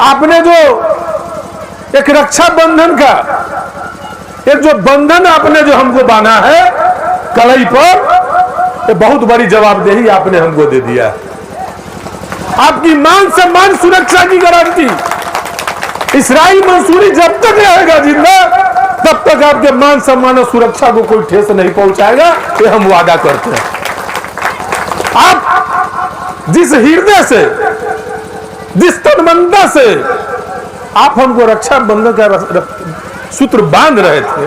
आपने जो एक रक्षा बंधन का एक जो बंधन आपने जो हमको बांधा है कलाई पर, ये बहुत बड़ी जवाबदेही आपने हमको दे दिया। आपकी मान सम्मान सुरक्षा की गारंटी, इस्राइल मंसूरी जब तक रहेगा जिंदा तब तक आपके मान सम्मान और सुरक्षा को कोई ठेस नहीं पहुंचाएगा, ये हम वादा करते हैं। आप जिस हृदय से, जिस तन्मयता से आप हमको रक्षा बंधन का सूत्र बांध रहे थे,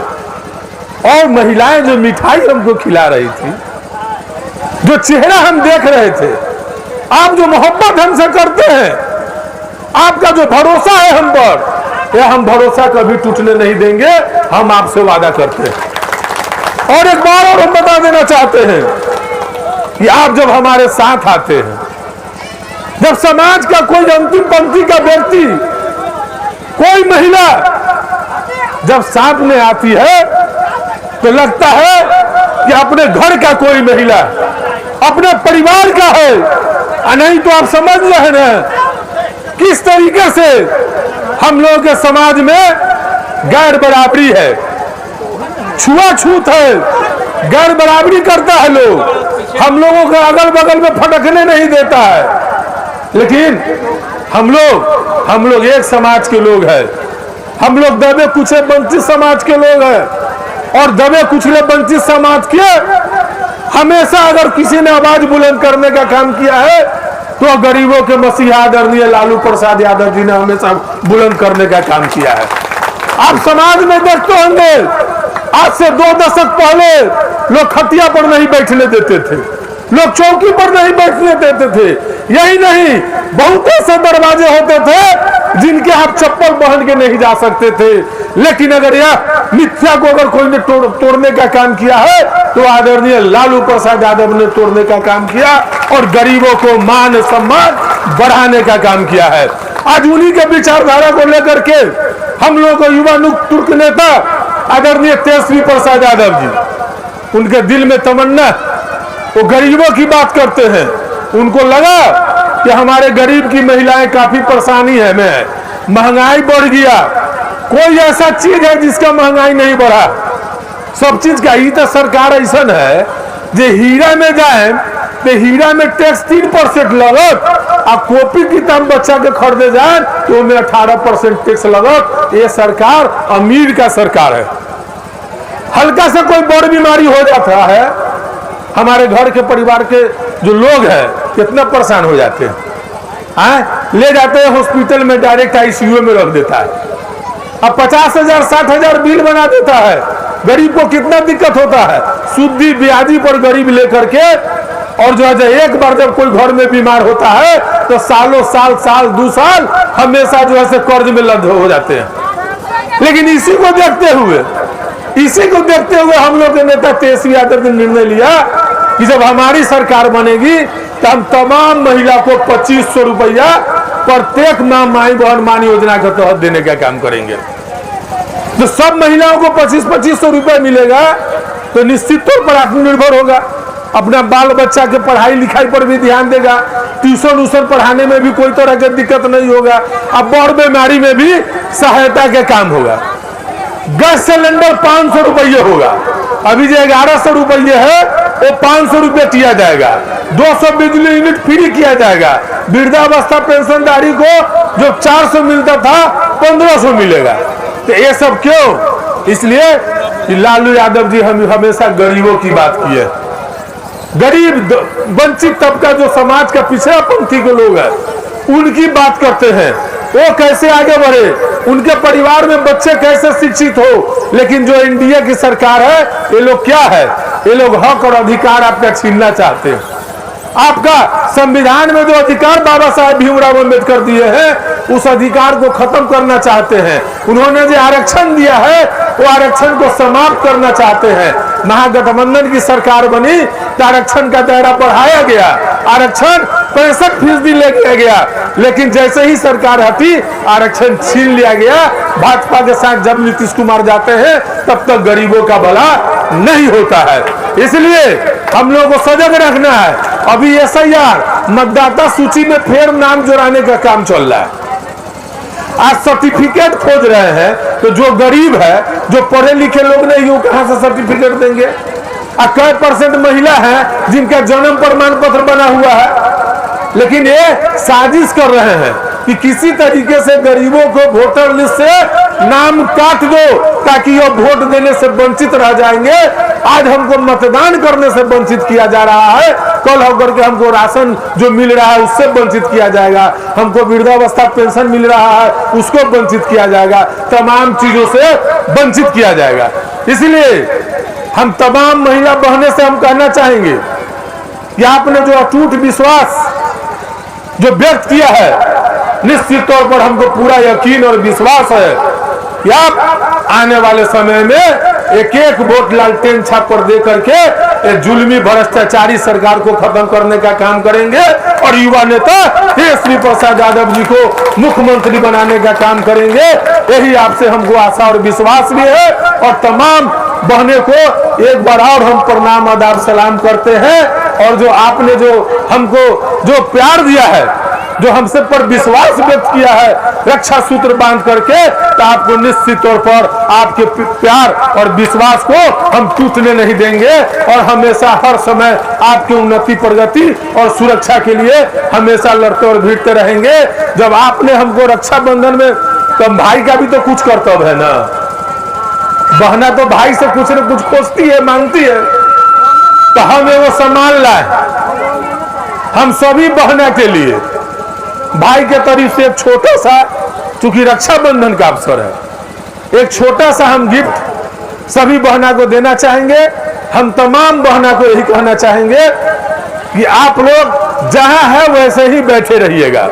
और महिलाएं जो मिठाई हमको खिला रही थी, जो चेहरा हम देख रहे थे, आप जो मोहब्बत हमसे करते हैं, आपका जो भरोसा है हम पर, यह हम भरोसा कभी टूटने नहीं देंगे, हम आपसे वादा करते हैं। और एक बार और हम बता देना चाहते हैं कि आप जब हमारे साथ आते हैं, जब समाज का कोई अंतिम पंक्ति का व्यक्ति, कोई महिला जब सामने आती है तो लगता है कि अपने घर का कोई महिला, अपने परिवार का है। नहीं तो आप समझ रहे हैं किस तरीके से हम लोगों के समाज में गैर बराबरी है, छुआछूत है, गैर बराबरी करता है लोग, हम लोगों को अगल बगल में फटकने नहीं देता है। लेकिन हम लोग एक समाज के लोग हैं, हम लोग दबे कुचले वंचित समाज के लोग हैं, और दबे कुचले वंचित समाज के हमेशा अगर किसी ने आवाज बुलंद करने का काम किया है तो गरीबों के मसीहा आदरणीय लालू प्रसाद यादव जी ने हमेशा बुलंद करने का काम किया है। आप समाज में देखते होंगे, आज से 2 दशक पहले लोग खटिया पर नहीं बैठने देते थे, लोग चौकी पर नहीं बैठने देते थे। यही नहीं, बहुत ऐसे दरवाजे होते थे जिनके आप चप्पल पहन के नहीं जा सकते थे। लेकिन अगर यह मिथ्या को अगर कोई ने तोड़ने का काम किया है तो आदरणीय लालू प्रसाद यादव ने तोड़ने का काम किया, और गरीबों को मान सम्मान बढ़ाने का काम किया है। आज उन्हीं के विचारधारा को लेकर के हम लोगों को युवा तुर्क नेता आदरणीय तेजस्वी प्रसाद यादव जी, उनके दिल में तमन्ना, वो गरीबों की बात करते हैं। उनको लगा कि हमारे गरीब की महिलाएं काफी परेशानी है, में महंगाई बढ़ गया, कोई ऐसा चीज है जिसका महंगाई नहीं बढ़ा, सब चीज का ही तो सरकार ऐसा है जे हीरा में जाए तो हीरा में टैक्स 3% लगत, आ कॉपी किताब बच्चा के खरीदे जाए तो में 18% टैक्स लगत। ये सरकार अमीर का सरकार है। हल्का से कोई बड़ बीमारी हो जाता है, हमारे घर के परिवार के जो लोग हैं कितना परेशान हो जाते हैं, ले जाते हैं हॉस्पिटल में, डायरेक्ट आईसीयू में रख देता है। अब 50,000 60,000 बिल बना देता है। गरीब को कितना दिक्कत होता है, सुद्धी ब्याजी पर गरीब लेकर के, और जो है एक बार जब कोई घर में बीमार होता है तो सालों साल 2 साल हमेशा जो है से कर्ज में लद हो जाते हैं। लेकिन इसी को देखते हुए हम लोग के नेता तेजस्वी यादव ने निर्णय लिया कि जब हमारी सरकार बनेगी तो हम तमाम महिला को 2500 रुपया प्रत्येक माह माई बहन मान योजना के तहत देने का काम करेंगे। तो सब महिलाओं को 2500 रुपया मिलेगा तो निश्चित तौर पर आत्मनिर्भर होगा, अपना बाल बच्चा के पढ़ाई लिखाई पर भी ध्यान देगा, ट्यूशन पढ़ाने में भी कोई तरह की दिक्कत नहीं होगा, अब बड़ बीमारी में भी सहायता के काम होगा। गैस सिलेंडर 500 रुपये होगा, अभी जो 1100 रुपये है वो 500 रुपये किया जाएगा, 200 बिजली यूनिट फ्री किया जाएगा, वृद्धावस्था पेंशनधारी को जो 400 मिलता था 1500 मिलेगा। तो ये सब क्यों? इसलिए कि लालू यादव जी हम हमेशा गरीबों की बात की है। गरीब वंचित तबका जो समाज का पिछड़ा पंथी के लोग हैं उनकी बात करते हैं, वो कैसे आगे बढ़े, उनके परिवार में बच्चे कैसे शिक्षित हो। लेकिन जो इंडिया की सरकार है, ये लोग क्या है, ये लोग हक और अधिकार आपका छीनना चाहते हैं। आपका संविधान में जो अधिकार बाबा साहेब भीमराव अम्बेडकर दिए हैं उस अधिकार को खत्म करना चाहते हैं। उन्होंने जो आरक्षण दिया है वो आरक्षण को समाप्त करना चाहते हैं। महागठबंधन की सरकार बनी तो आरक्षण का दायरा बढ़ाया गया, आरक्षण 65% ले लिया गया, लेकिन जैसे ही सरकार हटी आरक्षण छीन लिया गया। भाजपा के साथ जब नीतीश कुमार जाते हैं तब तक गरीबों का भला नहीं होता है। इसलिए हम लोगों को सजग रखना है। अभी एसआईआर मतदाता सूची में फिर नाम जोड़ाने का काम चल रहा है। आज सर्टिफिकेट खोज रहे हैं, तो जो गरीब है, जो पढ़े लिखे लोग नहीं, वो कहां से सर्टिफिकेट देंगे? कई परसेंट महिला है जिनका जन्म प्रमाण पत्र बना हुआ है, लेकिन ये साजिश कर रहे हैं कि किसी तरीके से गरीबों को वोटर लिस्ट से नाम काट दो ताकि वो वोट देने से वंचित रह जाएंगे। आज हमको मतदान करने से वंचित किया जा रहा है, कल होकर के हमको राशन जो मिल रहा है उससे वंचित किया जाएगा, हमको वृद्धावस्था पेंशन मिल रहा है उसको वंचित किया जाएगा, तमाम चीजों से वंचित किया जाएगा। इसलिए हम तमाम महिला बहनें से हम कहना चाहेंगे कि आपने जो अटूट विश्वास जो व्यक्त किया है, निश्चित तौर पर हमको पूरा यकीन और विश्वास है कि आप आने वाले समय में एक एक वोट लालटेन छाप पर दे करके एक जुल्मी भ्रष्टाचारी सरकार को खत्म करने का काम करेंगे और युवा नेता तेजस्वी प्रसाद यादव जी को मुख्यमंत्री बनाने का काम करेंगे। यही आपसे हमको आशा और विश्वास भी है और तमाम बहने को एक बार और हम प्रणाम आदाब सलाम करते हैं। और जो आपने जो हमको जो प्यार दिया है, जो हमसे पर विश्वास व्यक्त किया है रक्षा सूत्र बांध करके, तो आपको निश्चित तौर पर आपके प्यार और विश्वास को हम टूटने नहीं देंगे और हमेशा हर समय आपकी उन्नति प्रगति और सुरक्षा के लिए हमेशा लड़ते और भिड़ते रहेंगे। जब आपने हमको रक्षाबंधन में, तो भाई का भी तो कुछ कर्तव्य है ना, बहना तो भाई से कुछ न कुछ खोजती है, मांगती है, तो हम वो सम्मान लाए हम सभी बहना के लिए भाई के तरफ से एक छोटा सा, चूंकि रक्षाबंधन का अवसर है, एक छोटा सा हम गिफ्ट सभी बहना को देना चाहेंगे। हम तमाम बहना को यही कहना चाहेंगे कि आप लोग जहां है वैसे ही बैठे रहिएगा।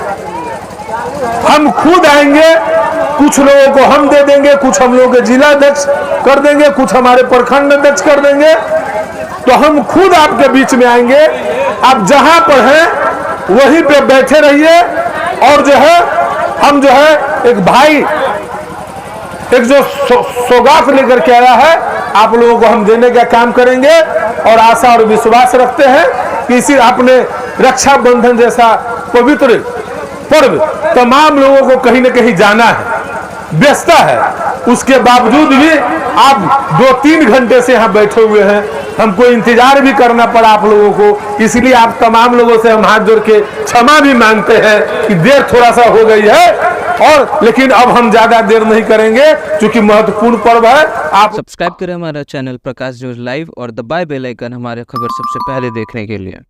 हम खुद आएंगे, कुछ लोगों को हम दे देंगे, कुछ हम लोगों के जिला अध्यक्ष कर देंगे, कुछ हमारे प्रखंड अध्यक्ष कर देंगे, तो हम खुद आपके बीच में आएंगे। आप जहां पर हैं वहीं पे बैठे रहिए और जो है हम जो है एक भाई एक जो सौगात लेकर के आया है आप लोगों को हम देने का काम करेंगे और आशा और विश्वास रखते हैं कि इसी आपने रक्षाबंधन जैसा पवित्र पर्व तमाम लोगों को कहीं न कहीं जाना है, व्यस्तता है, उसके बावजूद भी आप 2-3 घंटे से यहाँ बैठे हुए हैं, हमको इंतजार भी करना पड़ा आप लोगों को। इसलिए आप तमाम लोगों से हम हाथ जोड़ के क्षमा भी मांगते हैं कि देर थोड़ा सा हो गई है, और लेकिन अब हम ज्यादा देर नहीं करेंगे क्योंकि महत्वपूर्ण पर्व है। आप सब्सक्राइब करें हमारा चैनल प्रकाश न्यूज लाइव और दबाए बेल आइकन हमारे खबर सबसे पहले देखने के लिए।